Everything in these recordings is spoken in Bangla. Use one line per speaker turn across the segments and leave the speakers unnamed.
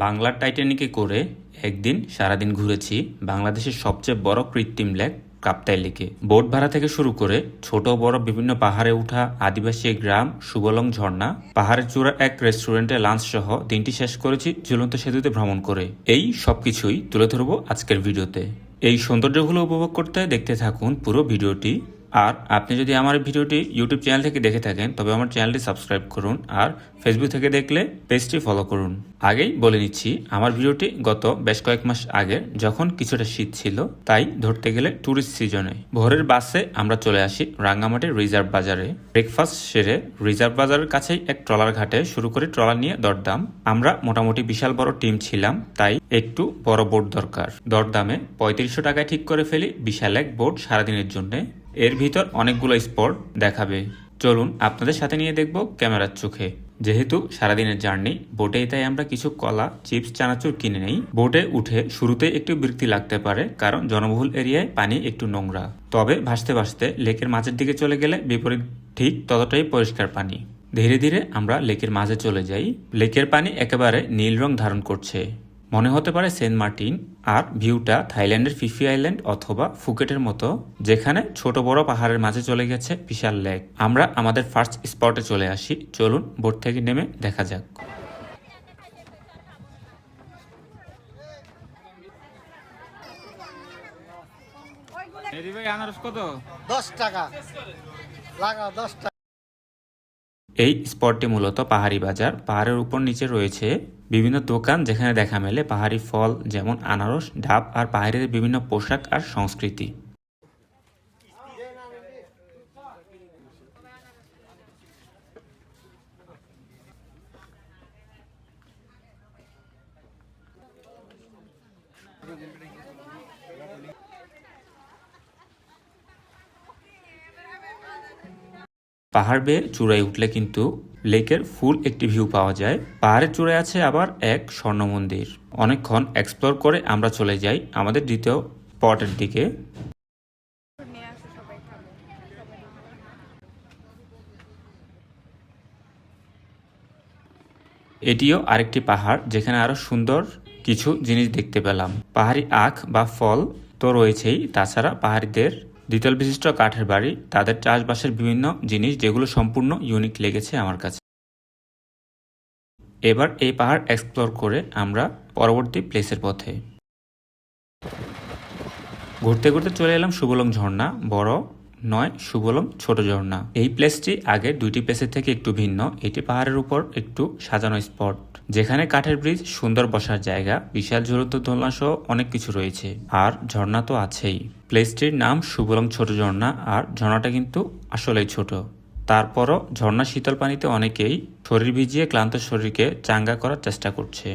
বাংলার টাইটানিকে করে একদিন সারাদিন ঘুরেছি বাংলাদেশের সবচেয়ে বড় কৃত্রিম লেক কাপ্তাই লেকে। বোট ভাড়া থেকে শুরু করে ছোট বড় বিভিন্ন পাহাড়ে উঠা আদিবাসী গ্রাম, সুবলং ঝর্ণা, পাহাড়ের চূড়া এক রেস্টুরেন্টে লাঞ্চ সহ দিনটি শেষ করেছি ঝুলন্ত সেতুতে ভ্রমণ করে। এই সবকিছুই তুলে ধরবো আজকের ভিডিওতে। এই সৌন্দর্যগুলো উপভোগ করতে দেখতে থাকুন পুরো ভিডিওটি। আর আপনি যদি আমার ভিডিওটি ইউটিউব চ্যানেল থেকে দেখে থাকেন তবে আমার চ্যানেলটি সাবস্ক্রাইব করুন, আর ফেসবুক থেকে দেখলে পেজটি ফলো করুন। আগেই বলে নিচ্ছি, আমার ভিডিওটি গত বেশ কয়েক মাস আগে, যখন কিছুটা শীত ছিল, তাই ধরতে গেলে ট্যুরিস্ট সিজনে। ভোরের বাসে আমরা চলে আসি রাঙ্গামাটির রিজার্ভ বাজারে। ব্রেকফাস্ট সেরে রিজার্ভ বাজারের কাছেই এক ট্রলার ঘাটে শুরু করে ট্রলার নিয়ে দরদাম। আমরা মোটামুটি বিশাল বড় টিম ছিলাম, তাই একটু বড় বোট দরকার। দরদামে 3500 টাকায় ঠিক করে ফেলি বিশাল এক বোট সারাদিনের জন্য। এর ভিতর অনেকগুলো স্পট দেখাবে, চলুন আপনাদের সাথে নিয়ে দেখব ক্যামেরার চোখে। যেহেতু সারাদিনের জার্নি বোটেই, তাই আমরা কিছু কলা, চিপস, চানাচুর কিনে নেই। বোটে উঠে শুরুতে একটু বিরক্তি লাগতে পারে, কারণ জনবহুল এরিয়ায় পানি একটু নোংরা। তবে ভাসতে ভাসতে লেকের মাঝের দিকে চলে গেলে বিপরীত ঠিক ততটাই পরিষ্কার পানি। ধীরে ধীরে আমরা লেকের মাঝে চলে যাই। লেকের পানি একেবারে নীল রং ধারণ করছে, মনে হতে পারে সেন্ট মার্টিন। আর ভিউটা থাইল্যান্ডের ফিফি আইল্যান্ড অথবা ফুকেটের মতো, যেখানে ছোট বড় পাহাড়ের মাঝে চলে গেছে বিশাল লেক। আমরা আমাদের ফার্স্ট স্পটে চলে আসি, চলুন বোট থেকে নেমে দেখা যাক। আনারস কত?
10 টাকা লাগাও, 10 টাকা।
এই স্পটটি মূলত পাহাড়ি বাজার। পাহাড়ের উপর নিচে রয়েছে বিভিন্ন দোকান, যেখানে দেখা মেলে পাহাড়ি ফল যেমন আনারস, ডাব আর পাহাড়িদের বিভিন্ন পোশাক আর সংস্কৃতি। পাহাড় বেয়ে চূড়ায় উঠলে কিন্তু লেকের ফুল একটি ভিউ পাওয়া যায়। পাহাড়ের চূড়ায় আছে আবার এক স্বর্ণ মন্দির। অনেকক্ষণ এক্সপ্লোর করে আমরা চলে যাই আমাদের দ্বিতীয় স্পটের দিকে। এটিও আরেকটি পাহাড়, যেখানে আরো সুন্দর কিছু জিনিস দেখতে পেলাম। পাহাড়ি আখ বা ফল তো রয়েছেই, তাছাড়া পাহাড়িদের দ্বিতল বিশিষ্ট কাঠের বাড়ি, তাদের চাষবাসের বিভিন্ন জিনিস, যেগুলো সম্পূর্ণ ইউনিক লেগেছে আমার কাছে। এবার এই পাহাড় এক্সপ্লোর করে আমরা পরবর্তী প্লেসের পথে। ঘুরতে ঘুরতে চলে এলাম সুবলং ঝর্ণা, বড় নয়, সুবলং ছোট ঝর্ণা। এই প্লেসটি আগের দুইটি প্লেসের থেকে একটু ভিন্ন। এটি পাহাড়ের উপর একটু সাজানো স্পট, যেখানে কাঠের ব্রিজ, সুন্দর বসার জায়গা, বিশাল ঝুলন্ত দোলনা সহ অনেক কিছু রয়েছে। আর ঝর্ণা তো আছেই। প্লেসটির নাম সুবলং ছোট ঝর্ণা, আর ঝর্ণাটা কিন্তু আসলেই ছোট। তারপরও ঝর্ণা শীতল পানিতে অনেকেই শরীর ভিজিয়ে ক্লান্ত শরীরকে চাঙ্গা করার চেষ্টা করছে।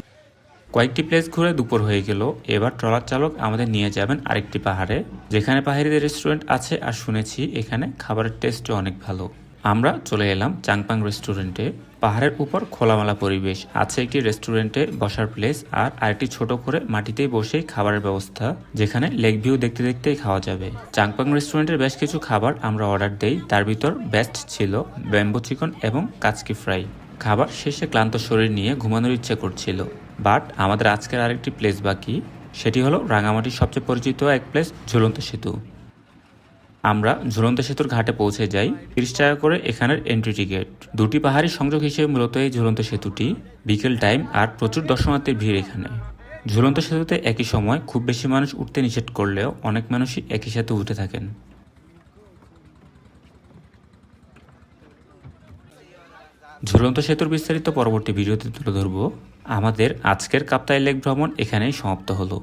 কয়েকটি প্লেস ঘুরে দুপুর হয়ে গেল। এবার ট্রলার চালক আমাদের নিয়ে যাবেন আরেকটি পাহাড়ে, যেখানে পাহাড়িদের রেস্টুরেন্ট আছে, আর শুনেছি এখানে খাবারের টেস্টও অনেক ভালো। আমরা চলে এলাম চাংপাং রেস্টুরেন্টে। পাহাড়ের উপর খোলামেলা পরিবেশ, আছে একটি রেস্টুরেন্টে বসার প্লেস, আর আরেকটি ছোট করে মাটিতে বসেই খাবারের ব্যবস্থা, যেখানে লেক ভিউ দেখতে দেখতেই খাওয়া যাবে। চাংপাং রেস্টুরেন্টের বেশ কিছু খাবার আমরা অর্ডার দেই, তার ভিতর বেস্ট ছিল ব্যাম্বো চিকেন এবং কাচকি ফ্রাই। খাবার শেষে ক্লান্ত শরীর নিয়ে ঘুমানোর ইচ্ছে করছিল, বাট আমাদের আজকের আরেকটি প্লেস বাকি। সেটি হলো রাঙামাটির সবচেয়ে পরিচিত এক প্লেস, ঝুলন্ত সেতু। আমরা ঝুলন্ত সেতুর ঘাটে পৌঁছে যাই। 30 টাকা করে এখানের এন্ট্রি টিকিট। দুটি পাহাড়ি সংযোগ হিসেবে মূলত এই ঝুলন্ত সেতুটি। বিকেল টাইম আর প্রচুর দর্শনার্থীর ভিড় এখানে। ঝুলন্ত সেতুতে একই সময় খুব বেশি মানুষ উঠতে নিষেধ করলেও অনেক মানুষই একই সাথে উঠে থাকেন। ঝুলন্ত সেতুর বিস্তারিত পরবর্তী ভিডিওতে তুলে ধরব। আমাদের আজকের কাপ্তাই লেক ভ্রমণ এখানেই সমাপ্ত হলো।